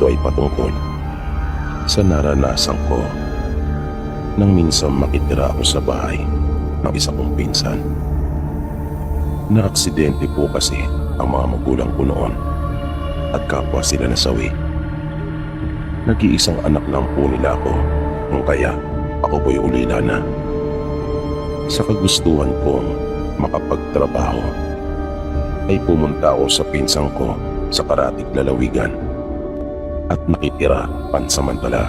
ito ay patungkol sa naranasan ko nang minsan makitira ako sa bahay ng isa kong pinsan. Naaksidente po kasi ang mga magulang ko noon at kapwa sila nasawi. Nag-iisang anak lang po nila ako, kung kaya ako po'y ulila na. Sa kagustuhan kong makapagtrabaho ay pumunta ako sa pinsang ko sa Karatig lalawigan at nakitira pansamantala.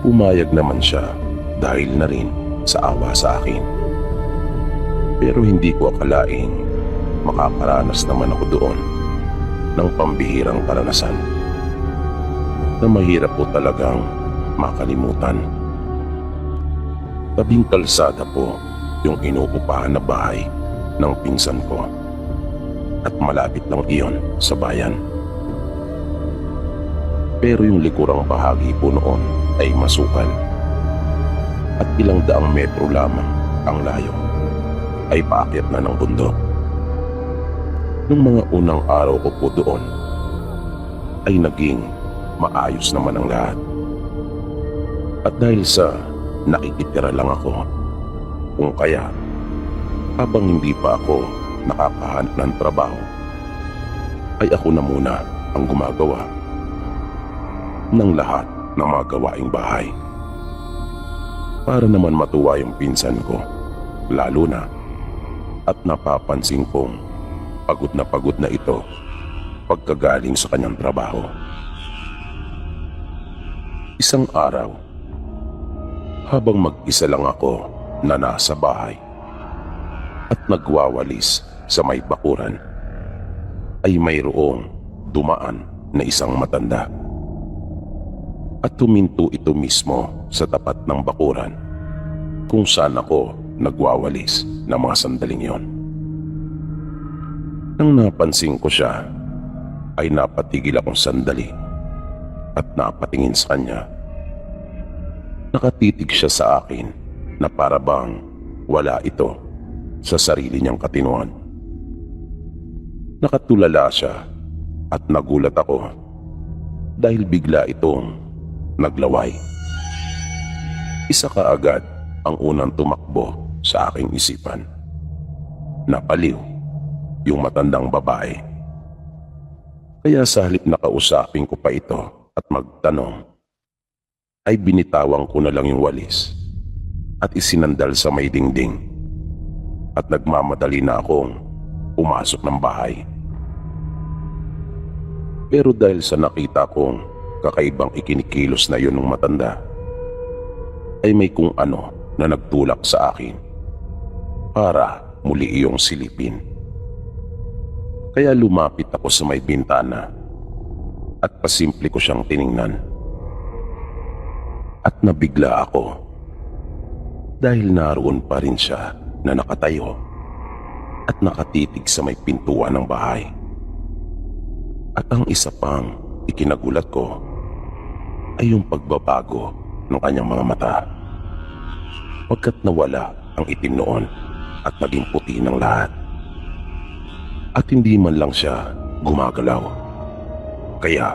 Pumayag naman siya dahil na rin sa awa sa akin. Pero hindi ko akalaing makakaranas naman ako doon ng pambihirang karanasan na mahirap po talagang makalimutan. Tabing kalsada po yung inuupahan na bahay ng pinsan ko at malapit lang iyon sa bayan. Pero yung likurang bahagi po noon ay masukal at ilang daang metro lamang ang layo ay paakyat na ng bundok. Nung mga unang araw ko po doon ay naging maayos naman ang lahat. At dahil sa nakikitira lang ako, kung kaya habang hindi pa ako nakakahanap ng trabaho ay ako na muna ang gumagawa ng lahat ng mga gawaing bahay para naman matuwa yung pinsan ko, lalo na at napapansin kong pagod na ito pagkagaling sa kanyang trabaho. Isang araw, habang mag-isa lang ako na nasa bahay at nagwawalis sa may bakuran, ay mayroong dumaan na isang matanda. At tuminto ito mismo sa tapat ng bakuran kung saan ako nagwawalis ng mga sandaling yon. Nang napansin ko siya, ay napatigil akong sandali at napatingin sa kanya. Nakatitig siya sa akin na para bang wala ito sa sarili niyang katinuan. Nakatulala siya at nagulat ako dahil bigla itong naglaway. Isa kaagad ang unang tumakbo sa aking isipan. Napaliw yung matandang babae. Kaya sa halip na kausapin ko pa ito at magtanong, ay binitawan ko na lang yung walis at isinandal sa may dingding at nagmamadali na akong pumasok ng bahay. Pero dahil sa nakita kong kakaibang ikinikilos na yun ng matanda, ay may kung ano na nagtulak sa akin para muli iyong silipin. Kaya lumapit ako sa may bintana at pasimple ko siyang tiningnan. At nabigla ako dahil naroon pa rin siya na nakatayo at nakatitig sa may pintuan ng bahay. At ang isa pang ikinagulat ko ay yung pagbabago ng kanyang mga mata. Pagkat nawala ang itim noon at naging puti ng lahat. At hindi man lang siya gumagalaw. Kaya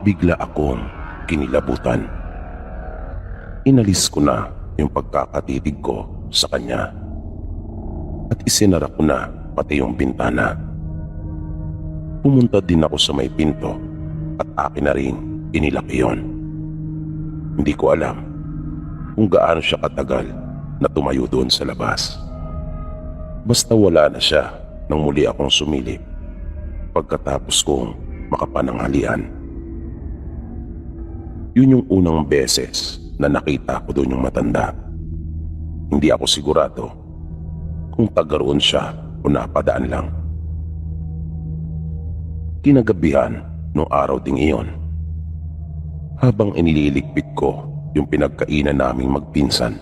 bigla akong kinilabutan. Inalis ko na yung pagkakatitig ko sa kanya at isinara ko na pati yung bintana. Pumunta din ako sa may pinto at akin na rin inilak iyon. Hindi ko alam kung gaano siya katagal na tumayo doon sa labas. Basta wala na siya nang muli akong sumilip pagkatapos kong makapananghalian. Yun yung unang beses na nakita ko doon yung matanda. Hindi ako sigurado kung taga roon siya o napadaan lang. Kinagabihan noong araw ding iyon, habang inililigpit ko yung pinagkainan naming magpinsan,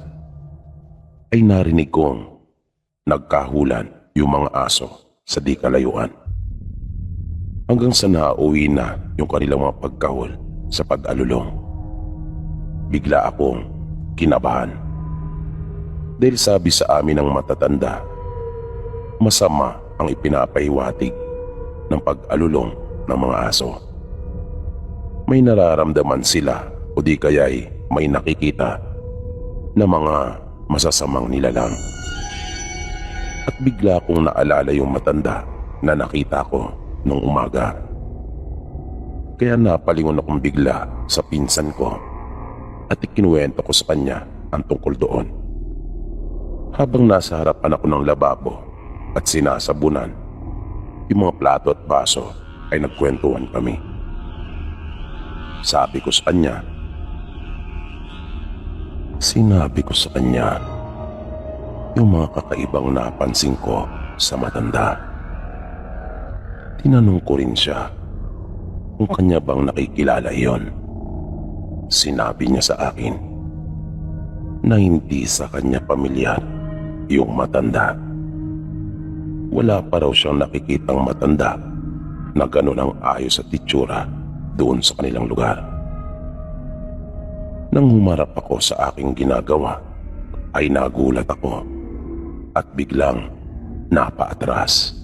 ay narinig kong nagkahulan yung mga aso sa di kalayuan. Hanggang sa nauwi na yung kanilang mga pagkahol sa pag-alulong. Bigla akong kinabahan. Dahil sabi sa amin ng matatanda, masama ang ipinapahiwatig ng pag-alulong ng mga aso. May nararamdaman sila o di kaya'y may nakikita na mga masasamang nilalang. At bigla kong naalala yung matanda na nakita ko nung umaga. Kaya napalingon akong bigla sa pinsan ko at ikinuwento ko sa kanya ang tungkol doon. Habang nasa harapan ako ng lababo at sinasabunan yung mga plato at baso, ay nagkwentuhan kami. Sinabi ko sa kanya yung mga kakaibang napansin ko sa matanda. Tinanong ko rin siya kung kanya bang nakikilala yon. Sinabi niya sa akin na hindi sa kanya pamilyar yung matanda. Wala pa raw siyang nakikitang matanda na ganun ang ayos at itsura doon sa kanilang lugar. Nang humarap ako sa aking ginagawa, ay nagulat ako at biglang napaatras.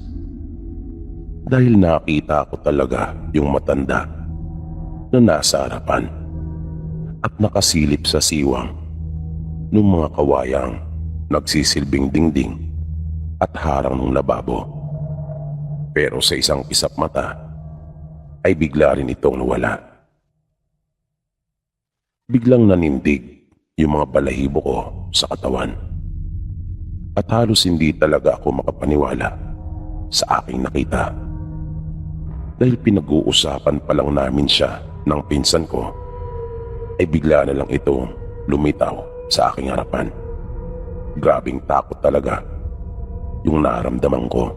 Dahil nakita ko talaga yung matanda na nasa harapan at nakasilip sa siwang ng mga kawayang nagsisilbing dingding at harang ng lababo. Pero sa isang kisap mata ay bigla rin itong nawala. Biglang nanindig yung mga balahibo ko sa katawan at halos hindi talaga ako makapaniwala sa aking nakita. Dahil pinag-uusapan pa lang namin siya ng pinsan ko, ay bigla na lang itong lumitaw sa aking harapan. Grabing takot talaga yung naramdaman ko.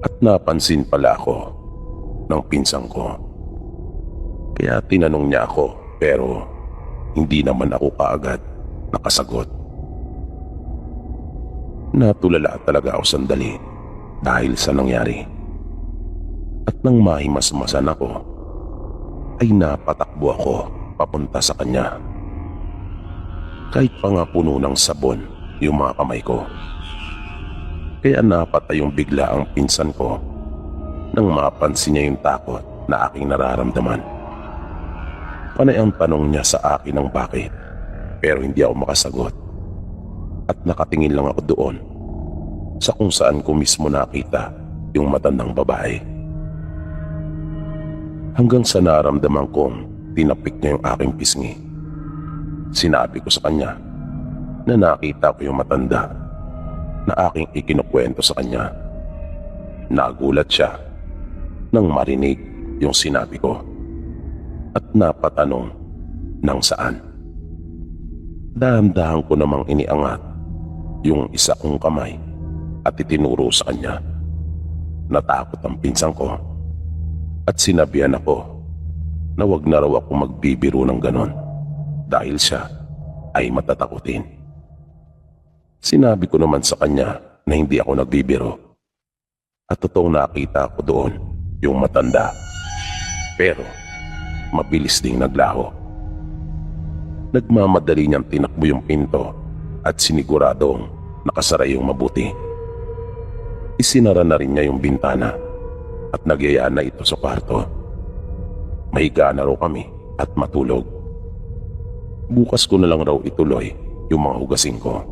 At napansin pala ako ng pinsan ko. Kaya tinanong niya ako, pero hindi naman ako kaagad nakasagot. Natulala talaga ako sandali dahil sa nangyari. At nang mahimasmasan ako, ay napatakbo ako papunta sa kanya. Kahit pa nga puno ng sabon yung mga kamay ko. Kaya napatayong bigla ang pinsan ko nang mapansin niya yung takot na aking nararamdaman. Panay ang tanong niya sa akin ng bakit, pero hindi ako makasagot. At nakatingin lang ako doon sa kung saan ko mismo nakita yung matandang babae. Hanggang sa naramdaman kong tinapik niya yung aking pisngi. Sinabi ko sa kanya na nakita ko yung matanda na aking ikinukwento sa kanya. Nagulat siya nang marinig yung sinabi ko at napatanong ng saan. Dahan-dahan ko namang iniangat yung isa kong kamay at itinuro sa kanya. Natakot ang pinsan ko at sinabihan ako na wag na raw ako magbibiro ng ganon dahil siya ay matatakutin. Sinabi ko naman sa kanya na hindi ako nagbibiro at totoong nakita ko doon yung matanda, pero mabilis ding naglaho. Nagmamadali niyang tinakbo yung pinto at siniguradong nakasara yung mabuti. Isinara na rin niya yung bintana at nagyayaan na ito sa kwarto. Mahiga na raw kami at matulog. Bukas ko na lang raw ituloy yung mga hugasin ko.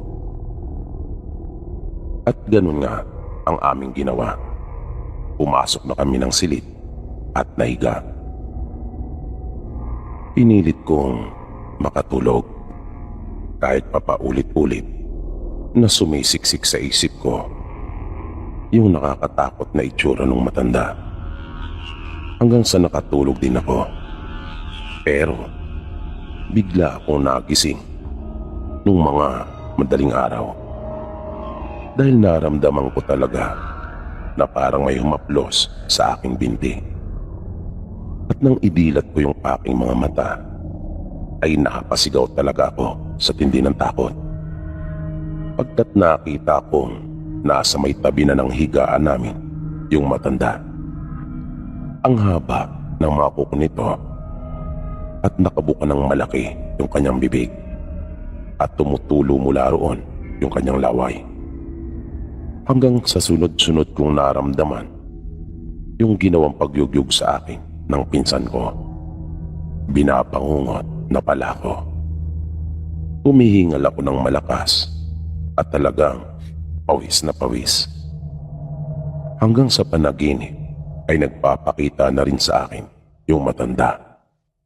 At ganun nga ang aming ginawa. Pumasok na kami ng silid at nahiga. Pinilit kong makatulog kahit papaulit-ulit na sumisiksik sa isip ko yung nakakatakot na itsura ng matanda. Hanggang sa nakatulog din ako. Pero bigla akong nagising nung mga madaling araw. Dahil naramdaman ko talaga na parang may humaplos sa aking binti. At nang idilat ko yung aking mga mata, ay nakapasigaw talaga ako sa tindi ng takot. Pagkat nakita kong nasa may tabi na ng higaan namin yung matanda. Ang haba ng mga kuko nito at nakabuka ng malaki yung kanyang bibig at tumutulo mula roon yung kanyang laway. Hanggang sa sunod-sunod kong naramdaman Yung ginawang pagyugyug sa akin ng pinsan ko. Binapangungot na pala ko. Humihingal ako ng malakas at talagang pawis na pawis. Hanggang sa panaginip ay nagpapakita na rin sa akin yung matanda.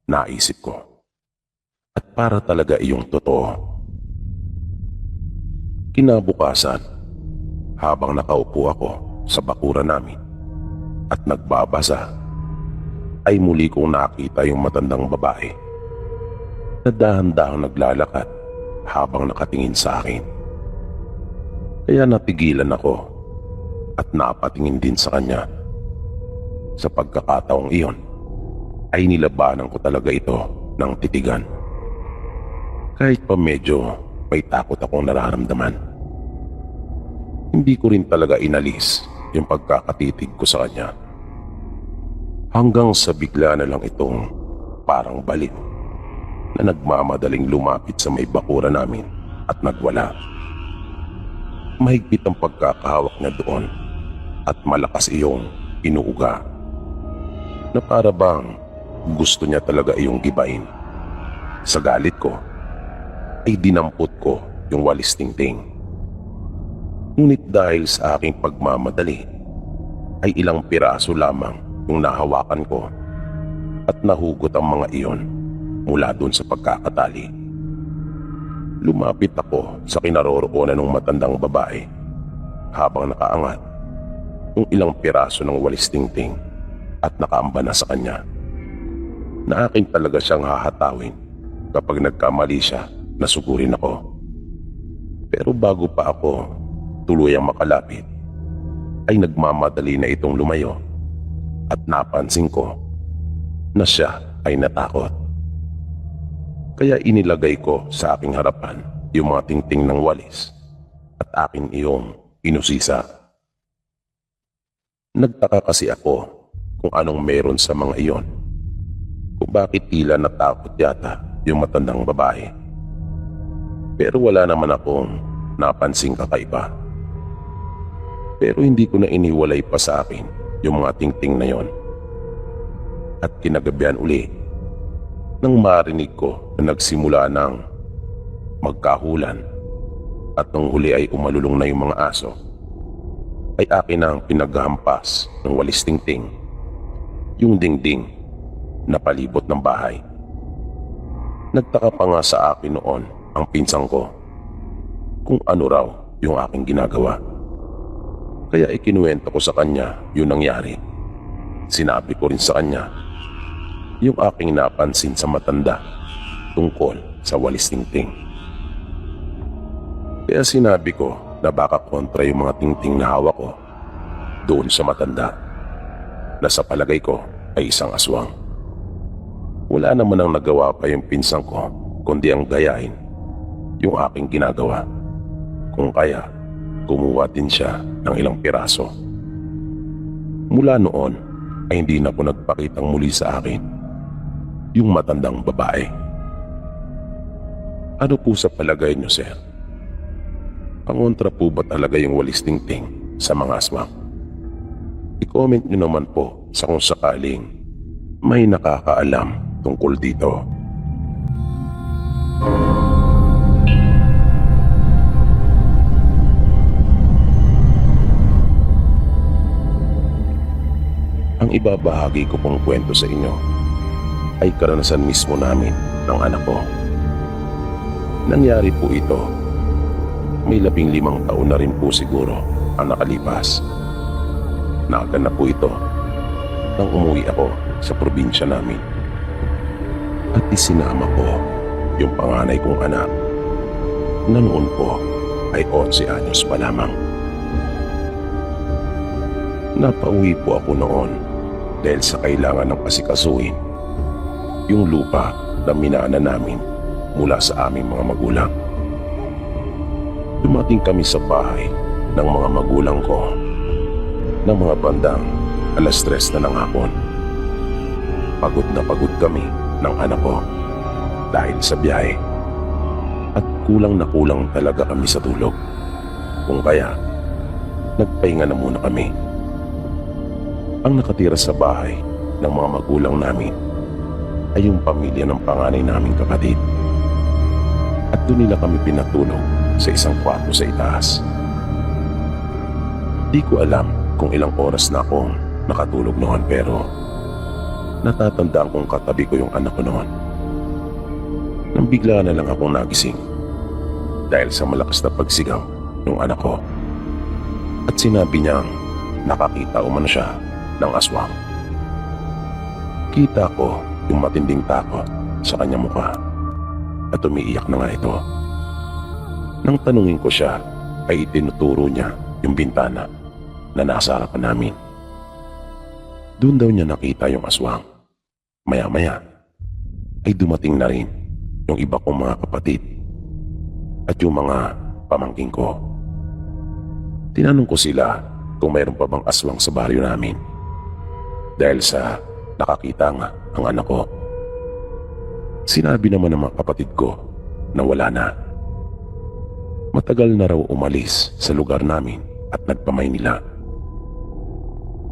Naisip ko. At para talaga iyong totoo. Kinabukasan, habang nakaupo ako sa bakuran namin at nagbabasa, ay muli kong nakita yung matandang babae na dahan-dahang naglalakad habang nakatingin sa akin. Kaya natigilan ako at napatingin din sa kanya. Sa pagkakataong iyon, ay nilabanan ko talaga ito ng titigan. Kahit pa medyo may takot akong nararamdaman. Hindi ko rin talaga inalis yung pagkakatitig ko sa kanya. Hanggang sa bigla na lang itong parang baliw na nagmamadaling lumapit sa may bakura namin at nagwala. Mahigpit ang pagkakahawak niya doon at malakas iyong inuuga na para bang gusto niya talaga iyong gibain. Sa galit ko ay dinampot ko yung walis tingting. Ngunit dahil sa aking pagmamadali ay ilang piraso lamang yung nahawakan ko at nahugot ang mga iyon mula doon sa pagkakatali. Lumapit ako sa kinaroroonan ng matandang babae habang nakaangat yung ilang piraso ng walis tingting at nakaamba na sa kanya na akin talaga siyang hahatawin kapag nagkamali siya na sugurin ako. Pero bago pa ako tuluyang makalapit ay nagmamadali na itong lumayo at napansin ko na siya ay natakot. Kaya inilagay ko sa aking harapan yung mga tingting ng walis at akin iyong inusisa. Nagtaka kasi ako kung anong meron sa mga iyon, kung bakit tila natakot yata yung matandang babae. Pero wala naman akong napansing kakaiba. Pero hindi ko na iniwalay pa sa akin yung mga tingting na yon. At kinagabihan uli nang marinig ko na nagsimula ng magkahulan at nung huli ay umalulong na yung mga aso, ay akin ang pinaghampas ng walis tingting yung dingding na palibot ng bahay. Nagtaka pa nga sa akin noon ang pinsang ko kung ano raw yung aking ginagawa. Kaya ikinuwento ko sa kanya yung nangyari. Sinabi ko rin sa kanya yung aking napansin sa matanda tungkol sa walis tingting. Kaya sinabi ko na baka kontra yung mga tingting na hawak ko doon sa matanda na sa palagay ko ay isang aswang. Wala naman ang nagawa pa yung pinsang ko kundi ang gayahin yung aking ginagawa. Kung kaya, kumuha din siya ng ilang piraso. Mula noon ay hindi na po nagpakitang muli sa akin yung matandang babae. Ano po sa palagay niyo, sir? Pangontra po ba talaga yung walis tingting sa mga aswang? I-comment niyo naman po sa kung sakaling may nakakaalam tungkol dito. Ang ibabahagi ko pong kwento sa inyo ay karanasan mismo namin ng anak ko. Nangyari po ito, may 15 taon na rin po siguro ang nakalipas. Naganap po ito nang umuwi ako sa probinsya namin. At isinama ko yung panganay kong anak na noon po ay 11 anyos pa lamang. Napauwi po ako noon dahil sa kailangan ng asikasuhin yung lupa na minana namin mula sa aming mga magulang. Dumating kami sa bahay ng mga magulang ko ng mga bandang 3:00 na ng hapon. Pagod na pagod kami ng anak ko dahil sa biyahe at kulang na kulang talaga kami sa tulog. Kung kaya, nagpahinga na muna kami. Ang nakatira sa bahay ng mga magulang namin ay yung pamilya ng panganay naming kapatid. At doon nila kami pinatulog sa isang kwarto sa itaas. Di ko alam kung ilang oras na akong nakatulog noon, pero natatandaan kong katabi ko yung anak ko noon. Nang bigla na lang akong nagising dahil sa malakas na pagsigaw ng anak ko. At sinabi niyang nakakita umano siya ng aswang. Kita ko yung matinding takot sa kanyang mukha at umiiyak na nga ito. Nang tanungin ko siya ay itinuturo niya yung bintana na nasa harapan namin. Doon daw niya nakita yung aswang. Maya-maya ay dumating na rin yung iba kong mga kapatid at yung mga pamangking ko. Tinanong ko sila kung mayroon pa bang aswang sa baryo namin dahil sa nakakita nga ang anak ko. Sinabi naman ng mga kapatid ko na wala na. Matagal na raw umalis sa lugar namin at nagpa-Maynila.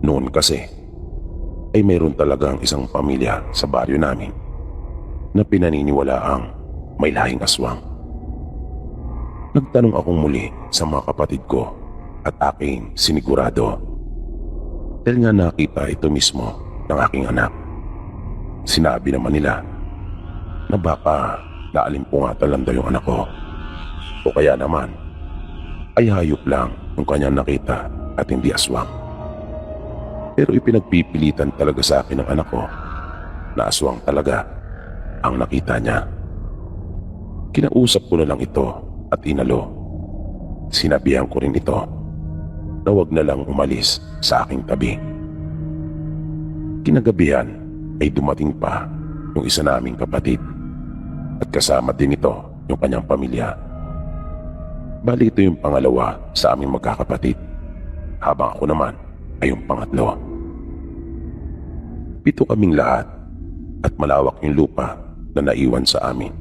Noon kasi ay mayroon talagang isang pamilya sa baryo namin na pinaniniwalaang may lahing aswang. Nagtanong akong muli sa mga kapatid ko at aking sinigurado dahil nga nakita ito mismo ng aking anak. Sinabi naman nila na baka naalimpungatan lang daw yung anak ko o kaya naman ay hayop lang yung kanyang nakita at hindi aswang. Pero ipinagpipilitan talaga sa akin ng anak ko na aswang talaga ang nakita niya. Kinausap ko na lang ito at inalo. Sinabihan ko rin ito na wag na lang umalis sa aking tabi. Kinagabihan ay dumating pa yung isa naming kapatid at kasama din ito yung kanyang pamilya. Bali ito yung pangalawa sa aming magkakapatid, habang ako naman ay yung pangatlo. 7 kaming lahat at malawak yung lupa na naiwan sa amin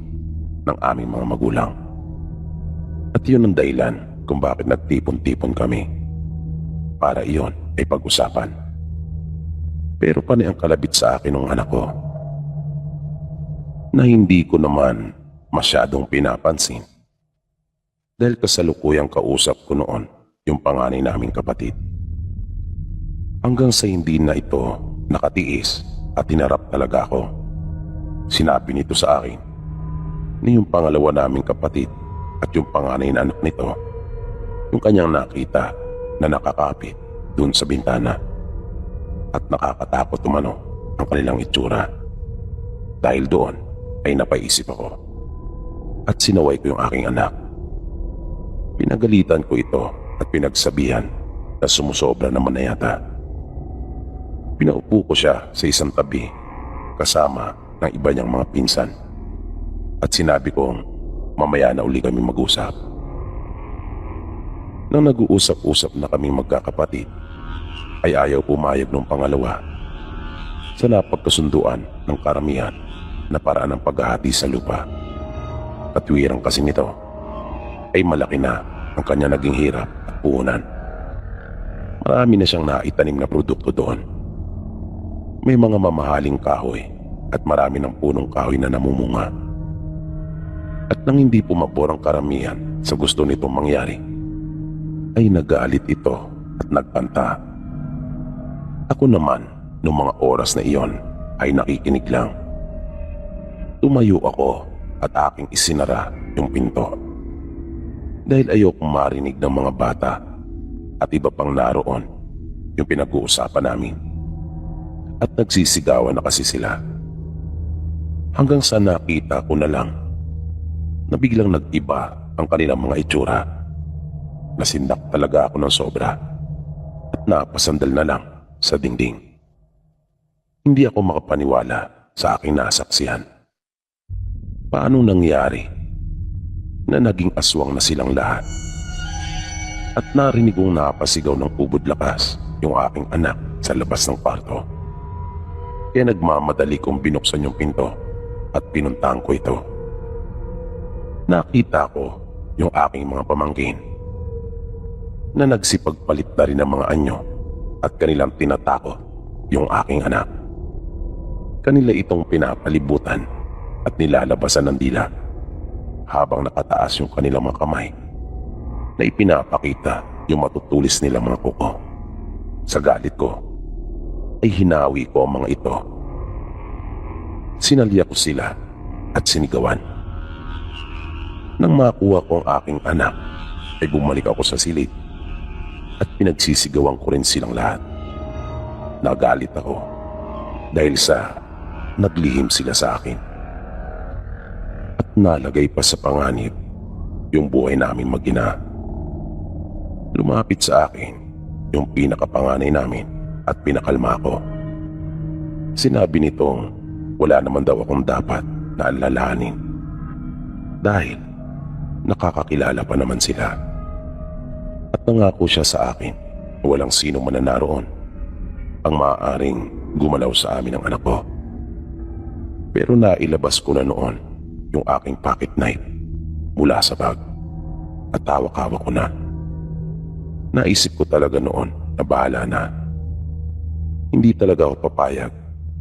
ng aming mga magulang. At yun ang dahilan kung bakit nagtipon-tipon kami para iyon ay pag-usapan. Pero panay ang kalabit sa akin ng anak ko na hindi ko naman masyadong pinapansin dahil kasalukuyang kausap ko noon yung panganay naming kapatid. Hanggang sa hindi na ito nakatiis at tinarap talaga ako. Sinabi nito sa akin na yung pangalawa naming kapatid at yung panganay na anak nito yung kanyang nakita na nakakapit dun sa bintana at nakakatakot umano ang kanilang itsura. Dahil doon ay napaisip ako at sinaway ko yung aking anak. Pinagalitan ko ito at pinagsabihan na sumusobra naman na yata. Pinaupo ko siya sa isang tabi kasama ng iba niyang mga pinsan at sinabi kong mamaya na uli kami mag-usap. Nang nag-uusap-usap na kami magkakapatid ay ayaw pumayag ng pangalawa sa napagkasunduan ng karamihan na paraan ng paghahati sa lupa. Katwirang kasi nito ay malaki na ang kanya naging hirap at puhunan. Marami na siyang naitanim na produkto doon. May mga mamahaling kahoy at marami ng punong kahoy na namumunga. At nang hindi pumabor ang karamihan sa gusto nitong mangyari, ay nagalit ito at nagpanta. Ako naman, noong mga oras na iyon, ay nakikinig lang. Tumayo ako at aking isinara yung pinto. Dahil ayokong marinig ng mga bata at iba pang naroon yung pinag-uusapan namin. At nagsisigawan na kasi sila. Hanggang sa nakita ko na lang na biglang nag-iba ang kanilang mga itsura. Nasindak talaga ako ng sobra at napasandal na lang sa dingding. Hindi ako makapaniwala sa aking nasaksihan. Paano nangyari na naging aswang na silang lahat? At narinig kong napasigaw ng ubod lakas yung aking anak sa labas ng kwarto. Kaya nagmamadali kong binuksan yung pinto at pinuntahan ko ito. Nakita ko yung aking mga pamangkin na nagsipagpalit na rin ng mga anyo at kanilang tinatakot yung aking anak. Kanila itong pinapalibutan at nilalabasan ng dila habang nakataas yung kanilang mga kamay na ipinapakita yung matutulis nilang mga kuko. Sa galit ko ay hinawi ko ang mga ito. Sinalya ko sila at sinigawan. Nang makuha ko ang aking anak ay bumalik ako sa silid at pinagsisigawan ko rin silang lahat. Nagalit ako dahil sa naglihim sila sa akin at nalagay pa sa panganib yung buhay namin mag-ina. Lumapit sa akin yung pinakapanganay namin at pinakalma ko. Sinabi nitong wala naman daw akong dapat na alalahanin dahil nakakakilala pa naman sila. At nangako siya sa akin na walang sino man na naroon ang maaaring gumalaw sa amin ng anak ko. Pero nailabas ko na noon yung aking pocket knife mula sa bag at hawak-hawak ko na. Naisip ko talaga noon na bahala na. Hindi talaga ako papayag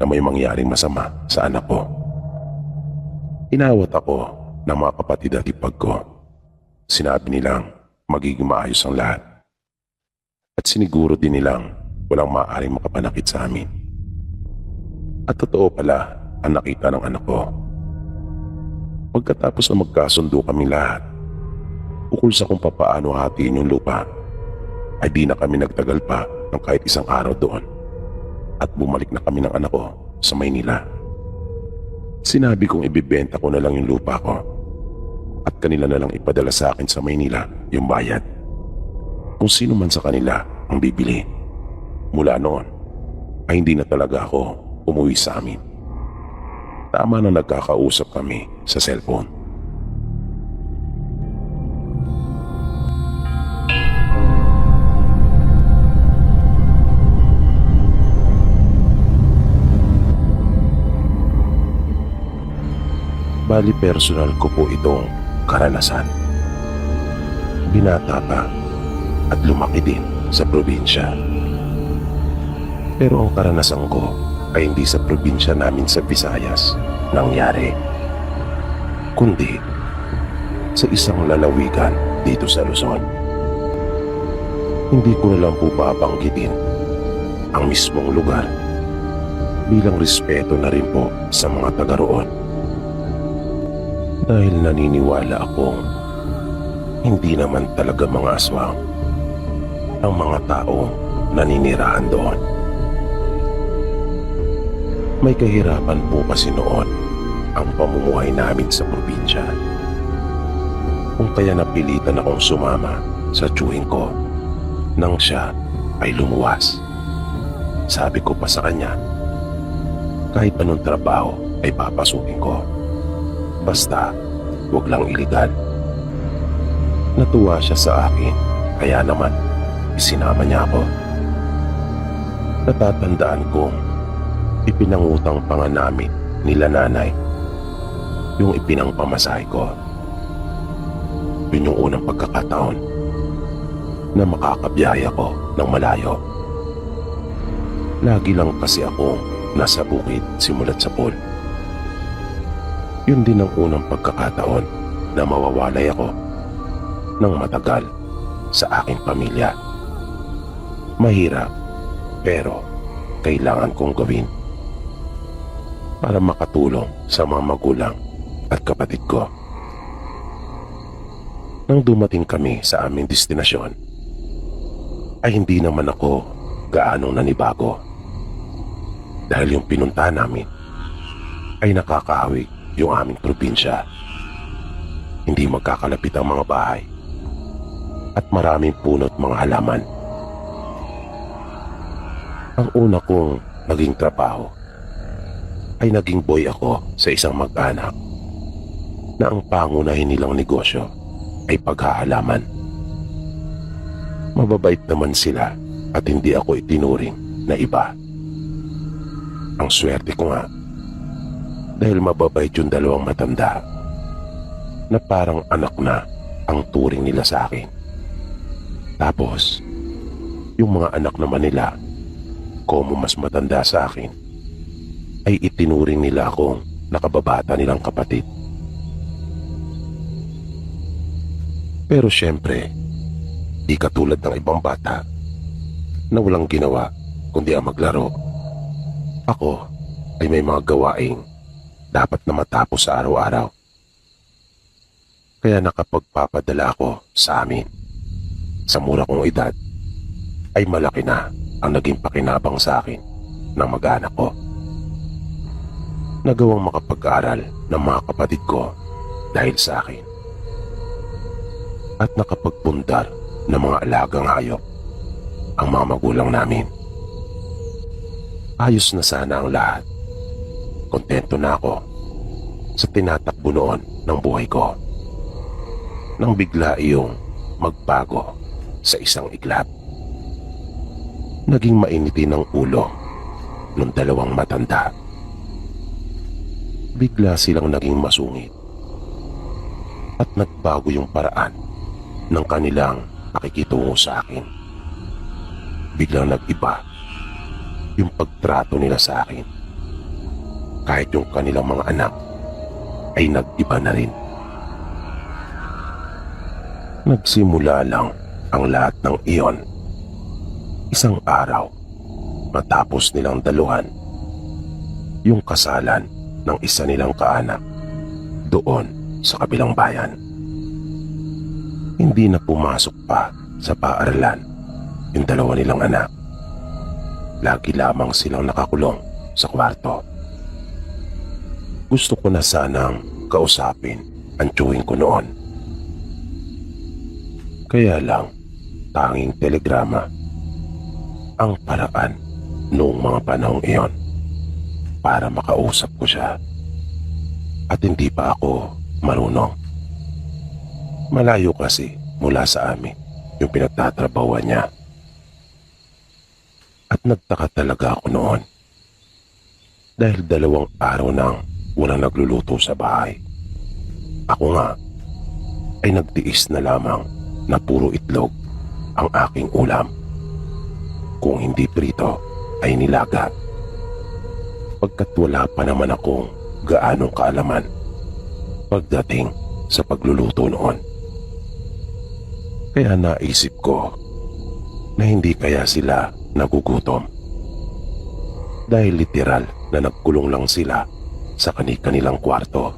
na may mangyaring masama sa anak ko. Inawat ako ng mga kapatid at ipag ko. Sinabi nilang magiging maayos ang lahat. At siniguro din nilang walang maaaring makapanakit sa amin. At totoo pala ang nakita ng anak ko. Pagkatapos na magkasundo kaming lahat, ukol sa kung papaano hatiin yung lupa, ay di na kami nagtagal pa ng kahit isang araw doon at bumalik na kami ng anak ko sa Maynila. Sinabi kong ibibenta ko na lang yung lupa ko at kanila na lang ipadala sa akin sa Maynila yung bayad. Kung sino man sa kanila ang bibili. Mula noon ay hindi na talaga ako umuwi sa amin. Tama na nagkakausap kami sa cellphone. Bali personal ko po itong karanasan. Binata pa at lumaki din sa probinsya. Pero ang karanasan ko ay hindi sa probinsya namin sa Visayas nangyari, kundi sa isang lalawigan dito sa Luzon. Hindi ko na lang po babanggitin ang mismong lugar bilang respeto na rin po sa mga taga roon. Dahil naniniwala akong hindi naman talaga mga aswang ang mga taong naninirahan doon. May kahirapan po kasi noon ang pamumuhay namin sa probinsya. Kung kaya napilitan akong sumama sa tiyuhin ko nang siya ay lumuwas. Sabi ko pa sa kanya, kahit anong trabaho ay papasukin ko. Basta, huwag lang iligal. Natuwa siya sa akin, kaya naman isinama niya ako. Natatandaan kong ipinangutang pa nga namin nila nanay yung ipinangpamasahe ko. Yun yung unang pagkakataon na makakabiyaya ko ng malayo. Lagi lang kasi ako nasa bukid simulat sa pool. Yun din ang unang pagkakataon na mawawalay ako ng matagal sa aking pamilya. Mahirap, pero kailangan kong gawin para makatulong sa mga magulang at kapatid ko. Nang dumating kami sa aming destinasyon, ay hindi naman ako gaanong nanibago. Dahil yung pinunta namin ay nakakahawig yung aming probinsya. Hindi magkakalapit ang mga bahay at maraming punot mga halaman. Ang una kong naging trabaho ay naging boy ako sa isang mag-anak na ang pangunahin nilang negosyo ay paghahalaman. Mababait naman sila at hindi ako itinuring na iba. Ang swerte ko nga dahil mababait yung dalawang matanda na parang anak na ang turing nila sa akin. Tapos, yung mga anak naman nila Como mas matanda sa akin, ay itinuring nila akong nakababata nilang kapatid. Pero syempre, di katulad ng ibang bata na walang ginawa kundi ang maglaro. Ako ay may mga gawaing dapat na matapos sa araw-araw. Kaya nakapagpapadala ako sa amin. Sa mura kong edad, ay malaki na ang naging pakinabang sa akin ng mag-anak ko. Nagawang makapag-aral ng mga kapatid ko dahil sa akin. At nakapagpundar ng mga alagang hayop ang mga magulang namin. Ayos na sana ang lahat. Kontento na ako sa tinatakbo noon ng buhay ko. Nang bigla iyong magbago sa isang iglap. Naging mainitin ang ulo ng dalawang matanda. Bigla silang naging masungit at nagbago yung paraan ng kanilang pakikitungo sa akin. Biglang nag-iba yung pagtrato nila sa akin. Kahit yung kanilang mga anak ay nag-iba na rin. Nagsimula lang ang lahat ng iyon. Isang araw, matapos nilang daluhan yung kasalan ng isa nilang kaanak doon sa kabilang bayan. Hindi na pumasok pa sa paaralan yung dalawa nilang anak. Lagi lamang silang nakakulong sa kwarto. Gusto ko na sanang kausapin ang tiyuhin ko noon. Kaya lang, tanging telegrama ang paraan noong mga panahong iyon para makausap ko siya. At hindi pa ako marunong. Malayo kasi mula sa amin yung pinagtatrabahuan niya. At nagtaka talaga ako noon dahil 2 araw nang walang nagluluto sa bahay. Ako nga ay nagtiis na lamang na puro itlog ang aking ulam. Kung hindi prito ay nilaga. Pagkat wala pa naman akong gaanong kaalaman pagdating sa pagluluto noon. Kaya naisip ko na hindi kaya sila nagugutom. Dahil literal na nagkulong lang sila sa kani-kanilang kwarto.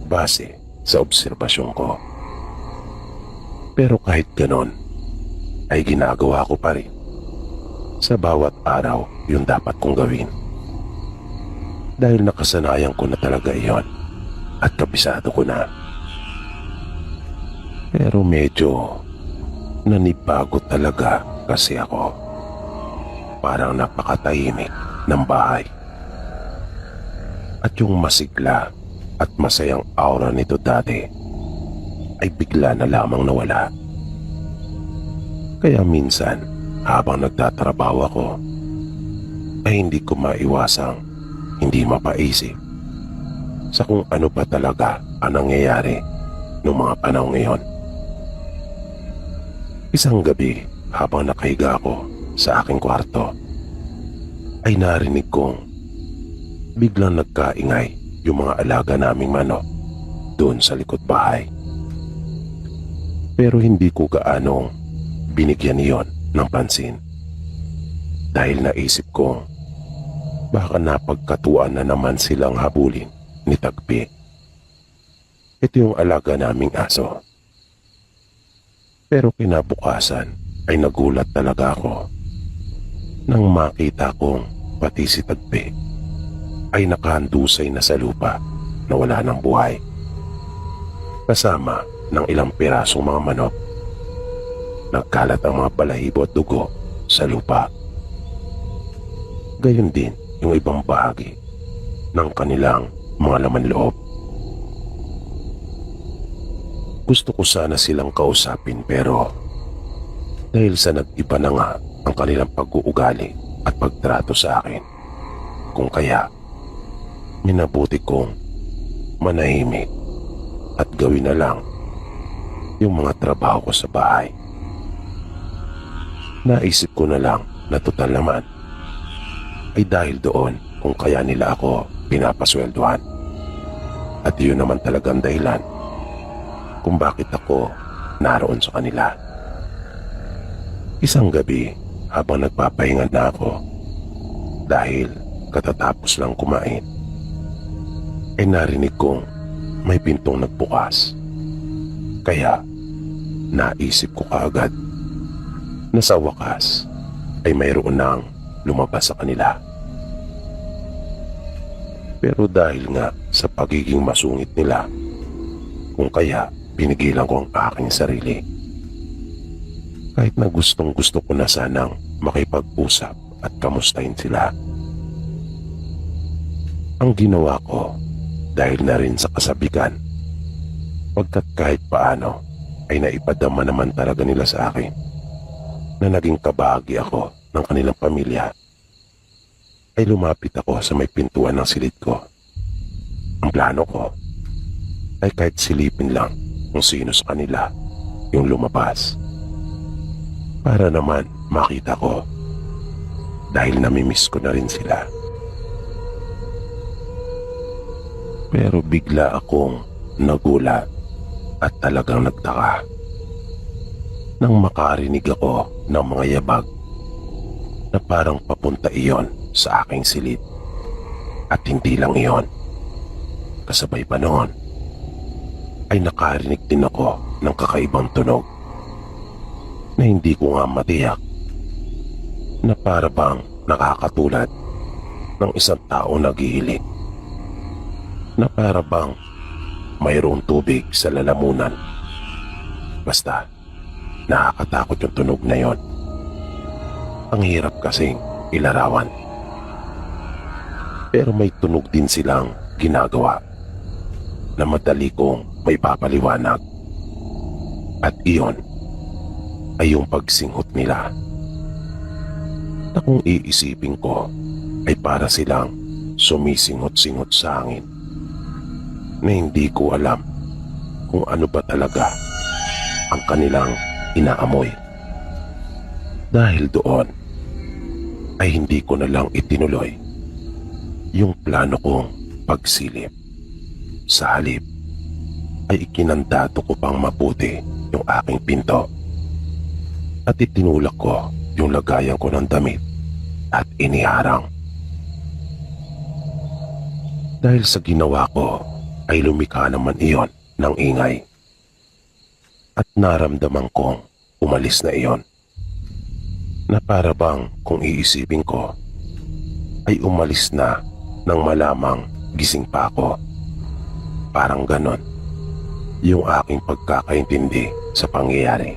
Base sa obserbasyon ko. Pero kahit ganon, ay ginagawa ko pa rin sa bawat araw yung dapat kong gawin. Dahil nakasanayan ko na talaga iyon at kabisado ko na. Pero medyo nanibago talaga kasi ako. Parang napakatahimik ng bahay. At yung masigla at masayang aura nito dati ay bigla na lamang nawala. Kaya minsan, habang nagtatrabaho ako, ay hindi ko maiwasang hindi mapaisip sa kung ano pa talaga ang nangyayari noong mga panahong iyon. Isang gabi, habang nakahiga ako sa aking kwarto, ay narinig kong biglang nagkaingay yung mga alaga naming manok doon sa likod bahay. Pero hindi ko gaanong binigyan niyon ng pansin. Dahil naisip kong baka napagkatuan na naman silang habulin ni Tagpi. Ito yung alaga naming aso. Pero kinabukasan ay nagulat talaga ako nang makita kong pati si Tagpi ay nakahandusay na sa lupa na wala ng buhay. Kasama ng ilang pirasong mga manok. Nagkalat ang mga balahibo at dugo sa lupa. Gayon din yung ibang bahagi ng kanilang mga laman loob. Gusto ko sana silang kausapin pero dahil sa nag-iba na nga ang kanilang pag-uugali at pagtrato sa akin, kung kaya minabuti kong manahimik at gawin na lang yung mga trabaho ko sa bahay. Naisip ko na lang na total naman ay dahil doon kung kaya nila ako pinapasweldohan. At yun naman talagang dahilan kung bakit ako naroon sa kanila. Isang gabi habang nagpapahinga na ako dahil katatapos lang kumain, ay narinig kong may pintong nagbukas. Kaya naisip ko kaagad na sa wakas ay mayroon nang lumabas sa kanila. Pero dahil nga sa pagiging masungit nila, kung kaya pinigilan ko ang aking sarili. Kahit na gustong gusto ko na sanang makipag-usap at kamustahin sila. Ang ginawa ko dahil na rin sa kasabikan, pagkat kahit paano ay naipadama naman talaga nila sa akin na naging kabahagi ako ng kanilang pamilya, ay lumapit ako sa may pintuan ng silid ko. Ang plano ko ay kahit silipin lang kung sino sa kanila yung lumabas, para naman makita ko dahil namimiss ko na rin sila. Pero bigla akong nagulat at talagang nagtaka nang makarinig ako ng mga yabag na parang papunta iyon sa aking silid. At hindi lang iyon, kasabay pa noon ay nakarinig din ako ng kakaibang tunog na hindi ko nga matiyak, na para bang nakakatulad ng isang tao naghihiling, na para bang mayroong tubig sa lalamunan. Basta nakakatakot yung tunog na yon. Ang hirap kasing ilarawan. Pero may tunog din silang ginagawa na madali kong may papaliwanag. At iyon ay yung pagsinghot nila, na kung iisipin ko ay para silang sumisinghot-singhot sa hangin, na hindi ko alam kung ano ba talaga ang kanilang inaamoy. Dahil doon ay hindi ko na lang itinuloy yung plano kong pagsilip. Sa halip ay ikinandado ko pang mabuti yung aking pinto at itinulak ko yung lagayan ko ng damit at iniharang. Dahil sa ginawa ko ay lumikha naman iyon ng ingay, at naramdaman kong umalis na iyon, na para bang kung iisipin ko ay umalis na nang malamang gising pa ako. Parang ganon yung aking pagkakaintindi sa pangyayari.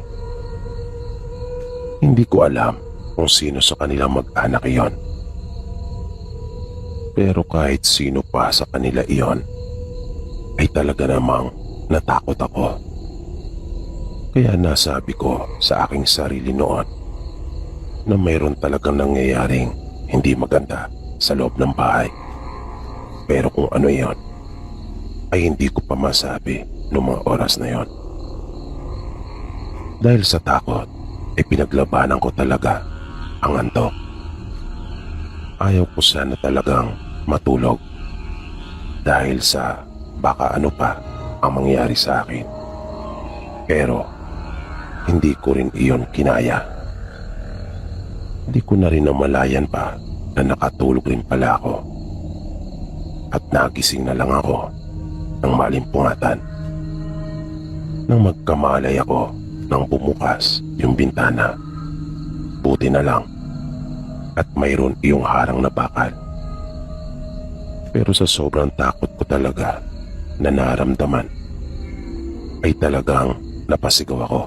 Hindi ko alam kung sino sa kanilang mag-anak iyon, pero kahit sino pa sa kanila iyon ay talaga namang natakot ako. Kaya nasabi ko sa aking sarili noon na mayroon talagang nangyayaring hindi maganda sa loob ng bahay. Pero kung ano iyon ay hindi ko pa masabi noong mga oras na iyon. Dahil sa takot ay pinaglabanan ko talaga ang antok. Ayaw ko sana talagang matulog dahil sa baka ano pa ang mangyari sa akin. Pero hindi ko rin iyon kinaya. Hindi ko na rin namalayan pa na nakatulog rin pala ako. At nagising na lang ako ng malimpungatan nang magkamalay ako nang bumukas yung bintana. Buti na lang at mayroon iyong harang na bakal. Pero sa sobrang takot ko talaga na naramdaman ay talagang napasigaw ako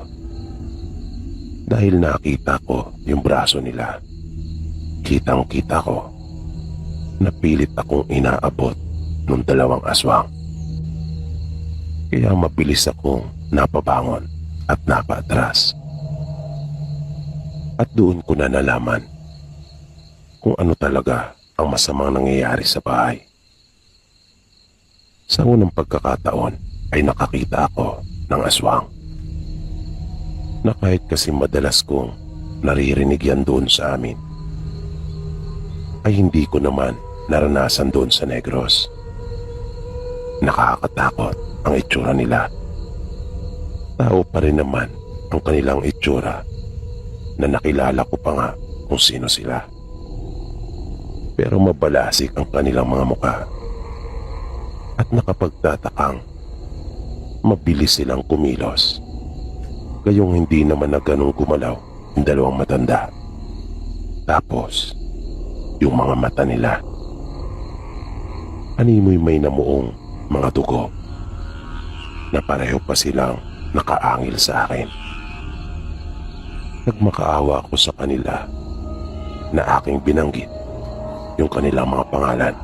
dahil nakita ko yung braso nila. Kitang-kita ko na pilit akong inaabot ng dalawang aswang. Kaya mabilis akong napabangon at napaatras. At doon ko na nalaman kung ano talaga ang masamang nangyayari sa bahay. Sa unang pagkakataon ay nakakita ako ng aswang, na kahit kasi madalas kong naririnig yan doon sa amin, ay hindi ko naman naranasan doon sa Negros. Nakakatakot ang itsura nila. Tao pa rin naman ang kanilang itsura na nakilala ko pa nga kung sino sila. Pero mabalasik ang kanilang mga muka at nakapagtatakang mabilis silang kumilos. Gayong hindi naman na ganun gumalaw yung dalawang matanda. Tapos, yung mga mata nila, animoy may namuong mga dugo na pareho pa silang nakaangil sa akin. Nagmakaawa ako sa kanila na aking binanggit yung kanilang mga pangalan.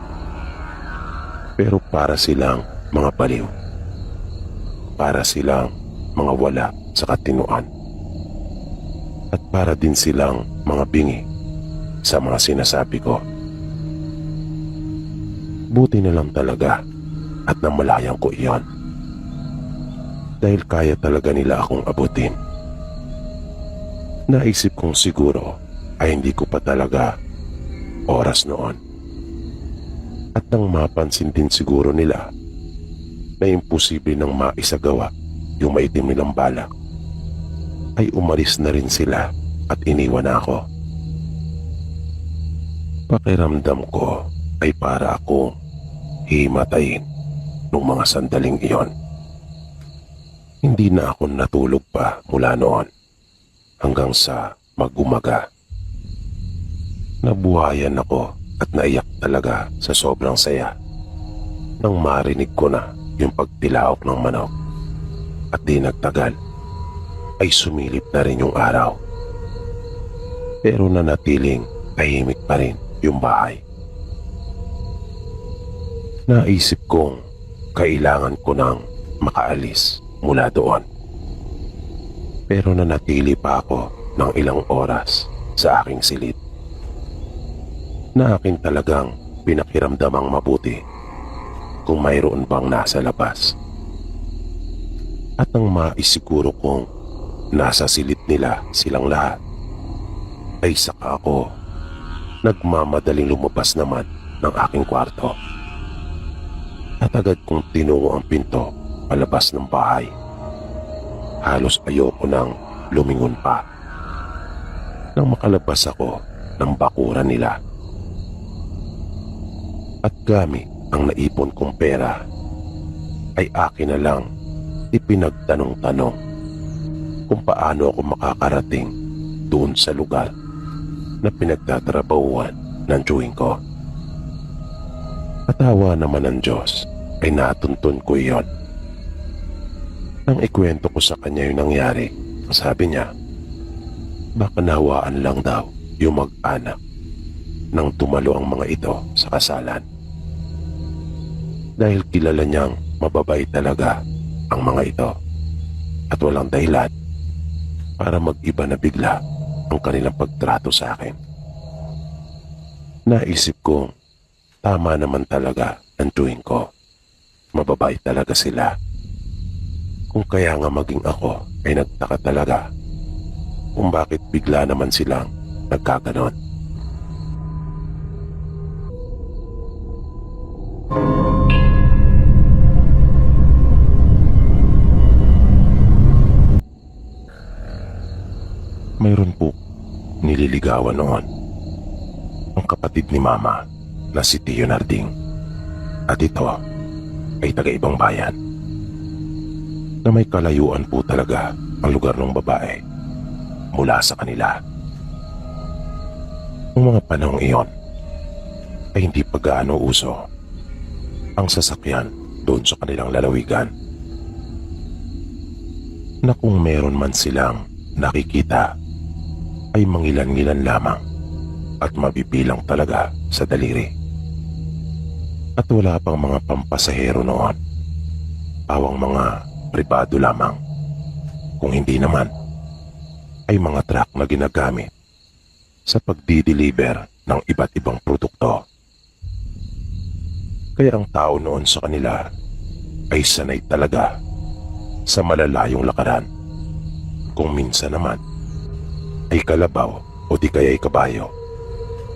Pero para silang mga baliw. Para silang mga wala sa katinuan. At para din silang mga bingi sa mga sinasabi ko. Buti na lang talaga at namalayan ko iyon. Dahil kaya talaga nila akong abutin. Naisip kong siguro ay hindi ko pa talaga oras noon. At nang mapansin din siguro nila na imposible nang maisagawa yung maitim nilang balak, ay umalis na rin sila at iniwan ako. Pakiramdam ko ay para akong himatayin nung mga sandaling iyon. Hindi na ako natulog pa mula noon hanggang sa mag-umaga. Nabuhayan ako at naiyak talaga sa sobrang saya nang marinig ko na yung pagtilaok ng manok. At di nagtagal ay sumilip na rin yung araw. Pero nanatiling tahimik pa rin yung bahay. Naisip kong kailangan ko nang makaalis mula doon. Pero nanatili pa ako ng ilang oras sa aking silid. Na akin talagang pinakiramdamang mabuti kung mayroon bang nasa labas. At nang maisiguro kong nasa silid nila silang lahat, ay saka ako nagmamadaling lumabas naman ng aking kwarto. At agad kong tinungo ang pinto palabas ng bahay. Halos ayoko nang lumingon pa nang makalabas ako ng bakuran nila. At gamit ang naipon kong pera ay akin na lang ipinagtanong-tanong kung paano ako makakarating doon sa lugar na pinagtatrabahuan ng tiyuhin ko. At awa naman ng Diyos ay natuntun ko iyon. Nang ikwento ko sa kanya yung nangyari, sabi niya, baka nahawaan lang daw yung mag-anak nang tumalo ang mga ito sa kasalan. Dahil kilala niyang mababait talaga ang mga ito at walang dahilan para mag-iba na bigla ang kanilang pagtrato sa akin. Naisip kong tama naman talaga ang tiyuhin ko. Mababait talaga sila. Kung kaya nga maging ako ay nagtaka talaga kung bakit bigla naman silang nagkaganon. Mayroon po nililigawan noon ang kapatid ni Mama na si Tio Narding. At ito ay taga-ibang bayan na may kalayuan po talaga ang lugar ng babae mula sa kanila. Noong mga panahong iyon ay hindi pa gaano uso ang sasakyan doon sa kanilang lalawigan, na kung meron man silang nakikita ay mangilan-ngilan lamang at mabibilang talaga sa daliri. At wala pang mga pampasahero noon, pawang mga pribado lamang, kung hindi naman ay mga truck na ginagamit sa pagdi-deliver ng iba't ibang produkto. Kaya ang tao noon sa kanila ay sanay talaga sa malalayong lakaran, kung minsan naman ay kalabaw o di kaya'y kabayo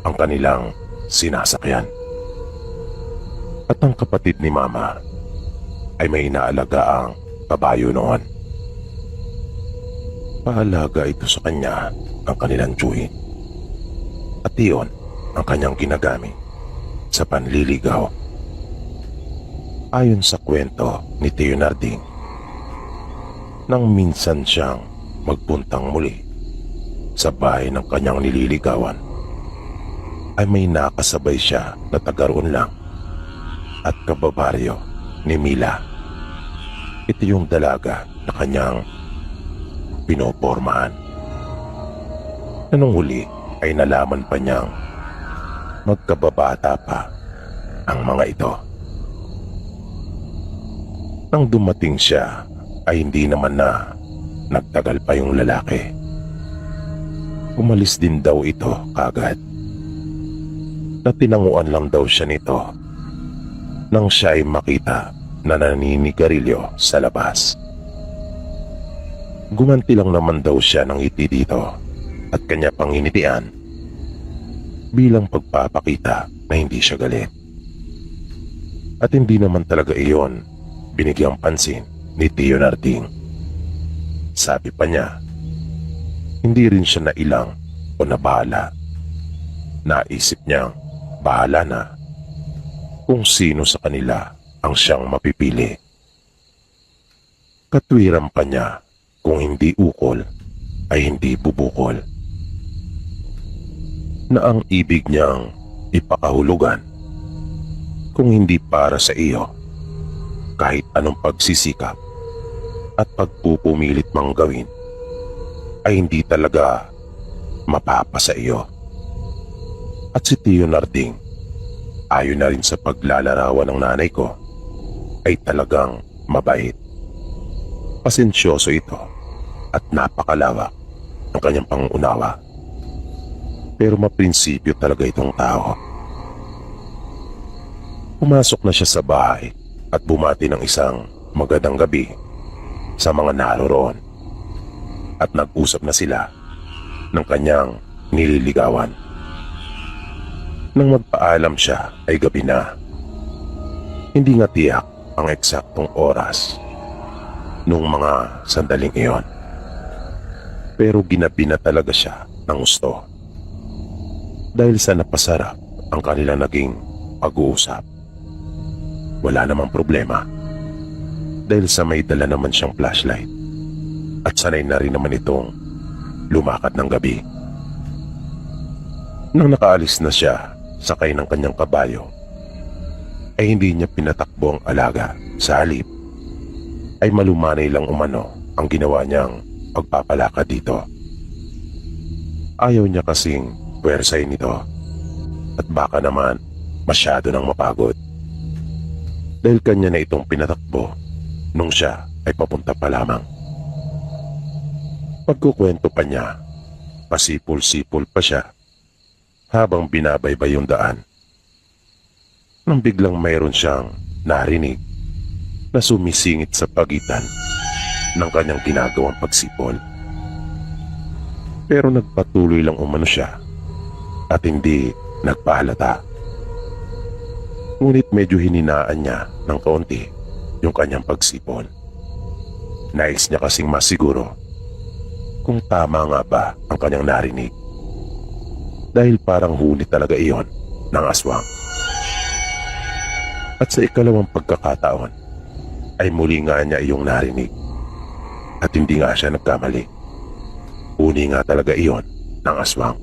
ang kanilang sinasakyan. At ang kapatid ni Mama ay may inaalagaang kabayo noon. Paalaga ito sa kanya ang kanilang tiyuhin. At iyon ang kanyang ginagamit sa panliligaw. Ayon sa kwento ni Tio Narding, nang minsan siyang magpuntang muli sa bahay ng kanyang nililigawan, ay may nakasabay siya na taga-roon lang at kababaryo ni Mila. Ito yung dalaga na kanyang pinopormahan. Na nung huli ay nalaman pa niyang magkababata pa ang mga ito. Nang dumating siya ay hindi naman na nagtagal pa yung lalaki. Umalis din daw ito kagad. Na tinanguan lang daw siya nito nang siya ay makita na naninigarilyo sa labas. Gumanti lang naman daw siya ng ngiti dito at kanya pang initian bilang pagpapakita na hindi siya galit. At hindi naman talaga iyon binigyang pansin ni Tio Narding. Sabi pa niya, hindi rin siya nailang o nabahala. Naisip niyang bahala na kung sino sa kanila ang siyang mapipili. Katwiran pa niya, kung hindi ukol ay hindi bubukol. Na ang ibig niyang ipakahulugan, kung hindi para sa iyo, kahit anong pagsisikap at pagpupumilit mang gawin, ay hindi talaga mapapasa iyo. At si Tio Narding, ayon na rin sa paglalarawan ng nanay ko, ay talagang mabait. Pasensyoso ito at napakalawak ang kanyang pangunawa. Pero maprinsipyo talaga itong tao. Pumasok na siya sa bahay at bumati ng isang magandang gabi sa mga naroroon. At nag-usap na sila ng kanyang nililigawan. Nang magpaalam siya ay gabi na. Hindi nga tiyak ang eksaktong oras nung mga sandaling iyon. Pero ginabi na talaga siya ng gusto. Dahil sa napasarap ang kanilang naging pag-uusap. Wala namang problema. Dahil sa may dala naman siyang flashlight. At sanay na rin naman itong lumakad ng gabi. Nang nakaalis na siya sakay ng kanyang kabayo, ay hindi niya pinatakbo ang alaga. Sa halip ay malumanay lang umano ang ginawa niyang pagpapalakad dito. Ayaw niya kasing puwersay nito at baka naman masyado nang mapagod. Dahil kanya na itong pinatakbo nung siya ay papunta pa lamang. Pagkukwento pa niya, pasipol-sipol pa siya habang binabaybay yung daan. Nang biglang mayroon siyang narinig na sumisingit sa pagitan ng kanyang ginagawang pagsipol. Pero nagpatuloy lang umano siya at hindi nagpahalata. Ngunit medyo hininaan niya ng kaunti yung kanyang pagsipol. Nais niya kasing masiguro kung tama nga ba ang kanyang narinig. Dahil parang huli talaga iyon ng aswang. At sa ikalawang pagkakataon ay muli nga niya iyong narinig. At hindi nga siya nagkamali. Huli nga talaga iyon ng aswang.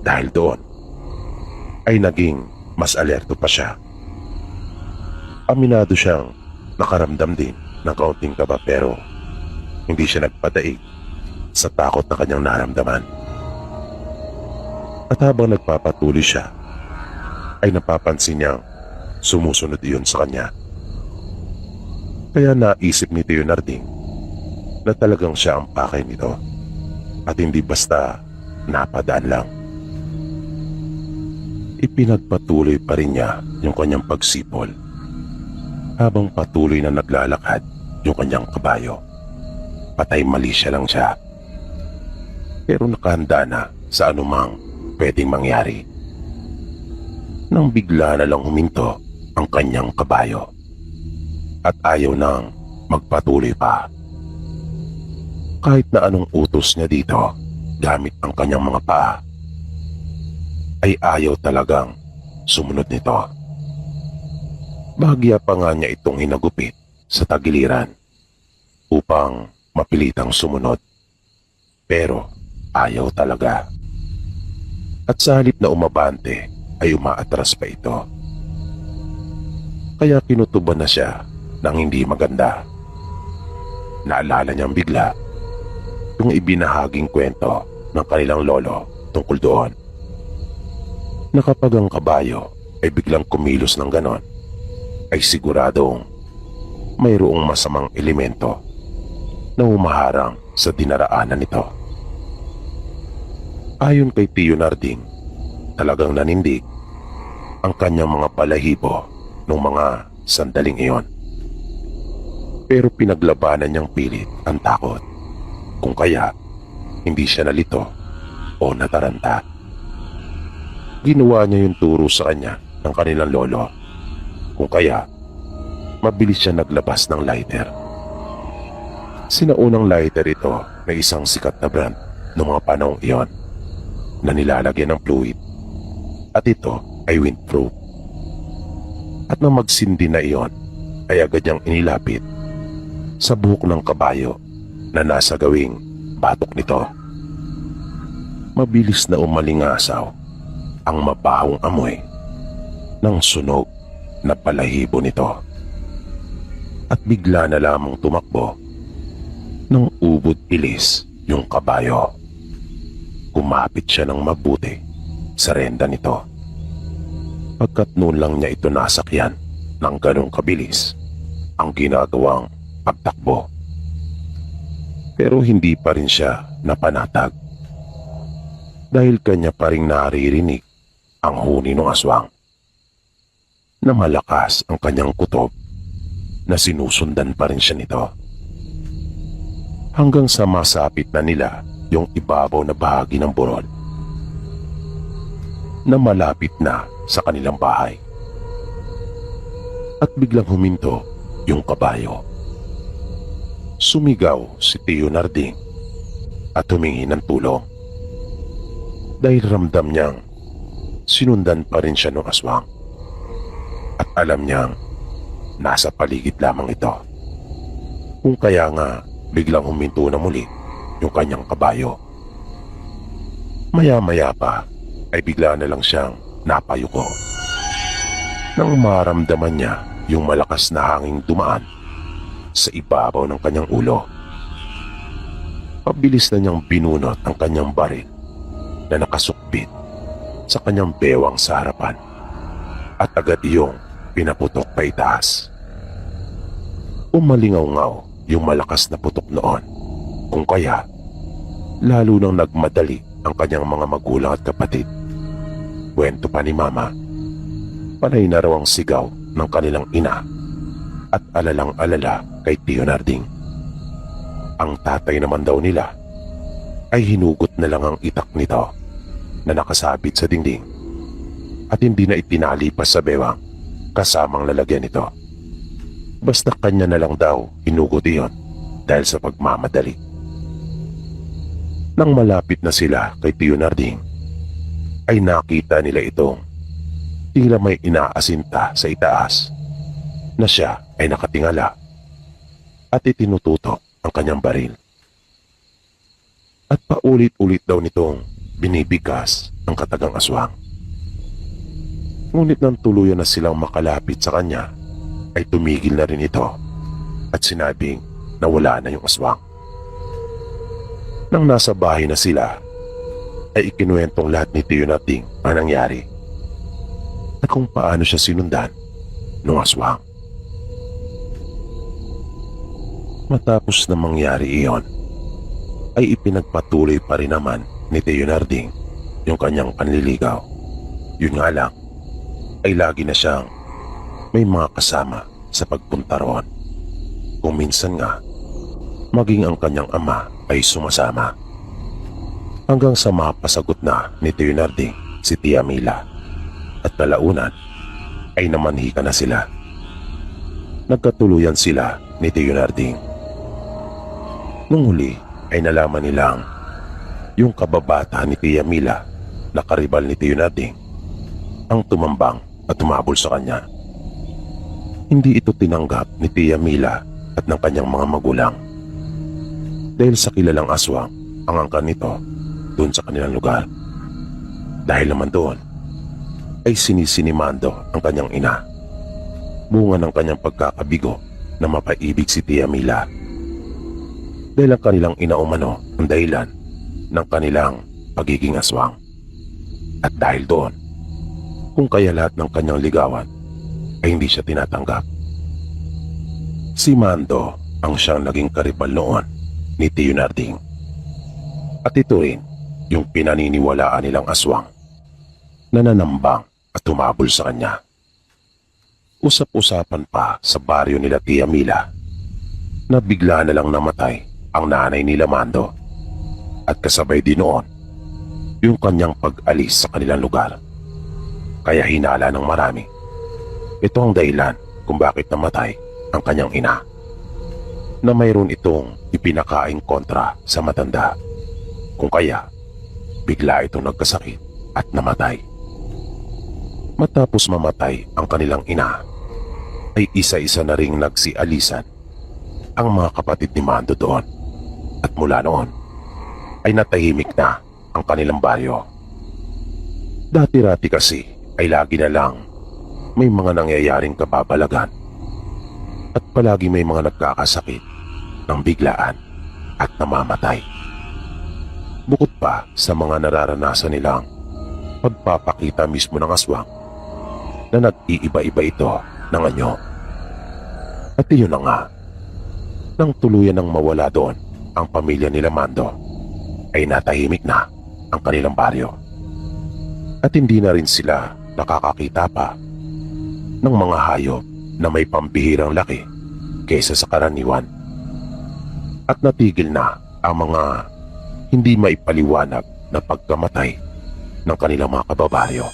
Dahil doon ay naging mas alerto pa siya. Aminado siyang nakaramdam din ng kaunting kaba pero hindi siya nagpadaig sa takot na kanyang naramdaman. At habang nagpapatuloy siya ay napapansin niyang sumusunod iyon sa kanya. Kaya naisip ni Tio Narding na talagang siya ang pakay nito at hindi basta napadaan lang. Ipinagpatuloy pa rin niya yung kanyang pagsipol habang patuloy na naglalakad yung kanyang kabayo. Patay mali siya lang siya. Pero nakahanda na sa anumang pwedeng mangyari. nang bigla na lang huminto ang kanyang kabayo at ayaw nang magpatuloy pa. Kahit na anong utos niya dito gamit ang kanyang mga paa, ay ayaw talagang sumunod nito. Bahagya pa nga niya itong hinagupit sa tagiliran upang mapilitang sumunod. Pero ayaw talaga. At sa halip na umabante ay umaatras pa ito. Kaya kinutuban na siya ng hindi maganda. Naalala niyang bigla yung ibinahaging kwento ng kanilang lolo tungkol doon, na kapag ang kabayo ay biglang kumilos ng ganon, ay siguradong mayroong masamang elemento na humaharang sa dinaraanan nito. Ayon kay Tio Narding, talagang nanindig ang kanyang mga balahibo nung mga sandaling iyon. Pero pinaglabanan niyang pilit ang takot, kung kaya hindi siya nalito o nataranta. Ginawa niya yung turo sa kanya ng kanilang lolo, kung kaya mabilis siya naglabas ng lighter. Sinaunang lighter ito na isang sikat na brand noong mga panahong iyon na nilalagyan ng fluid, at ito ay windproof. At nang magsindi na iyon ay agad niyang inilapit sa buhok ng kabayo na nasa gawing batok nito. Mabilis na umalingasaw ang mabahong amoy ng sunog na balahibo nito, at bigla na lamang tumakbo ng ubod ilis yung kabayo. Kumapit siya ng mabuti sa renda nito, pagkat noon lang niya ito nasakyan ng ganong kabilis ang ginagawang pagtakbo. Pero hindi pa rin siya napanatag, dahil kanya pa rin naririnig ang huni ng aswang, na malakas ang kanyang kutob na sinusundan pa rin siya nito, hanggang sa masapit na nila yung ibabaw na bahagi ng burol na malapit na sa kanilang bahay. At biglang huminto yung kabayo. Sumigaw si Tio Narding at humingi ng tulong, dahil ramdam niyang sinundan pa rin siya ng aswang, at alam niyang nasa paligid lamang ito. Kung kaya nga biglang huminto na muli yung kanyang kabayo. Maya-maya pa ay bigla na lang siyang napayuko nang maramdaman niya yung malakas na hanging dumaan sa ibabaw ng kanyang ulo. Pabilis na niyang binunot ang kanyang baril na nakasukbit sa kanyang bewang sa harapan, at agad iyong pinaputok pa itaas. Umalingaw-ngaw yung malakas na putok noon, kung kaya lalo nang nagmadali ang kanyang mga magulang at kapatid. Kwento pa ni Mama, panay na raw ang sigaw ng kanilang ina at alalang-alala kay Tio Narding. Ang tatay naman daw nila ay hinugot na lang ang itak nito na nakasabit sa dingding, at hindi na itinali pa sa bewang kasamang lalagyan nito. Basta kanya na lang daw hinugot iyon dahil sa pagmamadali. Nang malapit na sila kay Tio Narding, ay nakita nila itong tila may inaasinta sa itaas, na siya ay nakatingala at itinututok ang kanyang baril. At paulit-ulit daw nitong binibigkas ang katagang aswang. Ngunit nang tuluyan na silang makalapit sa kanya, ay tumigil na rin ito at sinabing na wala na yung aswang. Nang nasa bahay na sila, ay ikinuwentong lahat ni Tio Narding ang nangyari at kung paano siya sinundan ng aswang. Matapos na mangyari iyon, ay ipinagpatuloy pa rin naman ni Tio Narding yung kanyang panliligaw. Yun nga lang, ay lagi na siyang may mga kasama sa pagpunta roon. Kung minsan nga, maging ang kanyang ama ay sumasama. Hanggang sa mapasagot na ni Tio Narding si Tia Mila at kalaunan ay namanhika na sila. Nagkatuluyan sila ni Tio Narding. Nung huli ay nalaman nilang yung kababata ni Tia Mila na karibal ni Tio Narding ang tumambang at tumabol sa kanya. Hindi ito tinanggap ni Tia Mila at ng kanyang mga magulang dahil sa kilalang aswang ang angkan nito doon sa kanilang lugar. Dahil naman doon ay sinisinimando ang kanyang ina, bunga ng kanyang pagkakabigo na mapaibig si Tia Mila. Dahil ang kanilang ina umano ang dahilan ng kanilang pagiging aswang. At dahil doon, kung kaya lahat ng kanyang ligawan ay hindi siya tinatanggap. Si Mando ang siyang naging karibal noon ni Tio Narding. At ito rin yung pinaniniwalaan nilang aswang na nanambang at tumabol sa kanya. Usap-usapan pa sa baryo nila Tia Mila na bigla na lang namatay ang nanay nila Mando at kasabay din noon yung kanyang pag-alis sa kanilang lugar. Kaya hinala ng marami, ito ang dahilan kung bakit namatay ang kanyang ina, na mayroon itong ipinakaing kontra sa matanda, kung kaya bigla itong nagkasakit at namatay. Matapos mamatay ang kanilang ina, ay isa-isa na ring nagsialisan ang mga kapatid ni Mando doon. At mula noon ay natahimik na ang kanilang baryo. Dati-rati kasi ay lagi na lang may mga nangyayaring kababalagan at palagi may mga nagkakasakit ng biglaan at namamatay. Bukod pa sa mga nararanasan nilang pagpapakita mismo ng aswang na nag-iiba-iba ito ng anyo. At iyon na nga, nang tuluyan ng mawala doon ang pamilya nila Mando, ay natahimik na ang kanilang baryo. At hindi na rin sila nakakakita pa ng mga hayop na may pambihirang laki kaysa sa karaniwan. At natigil na ang mga hindi maipaliwanag na pagkamatay ng kanilang mga kababaryo.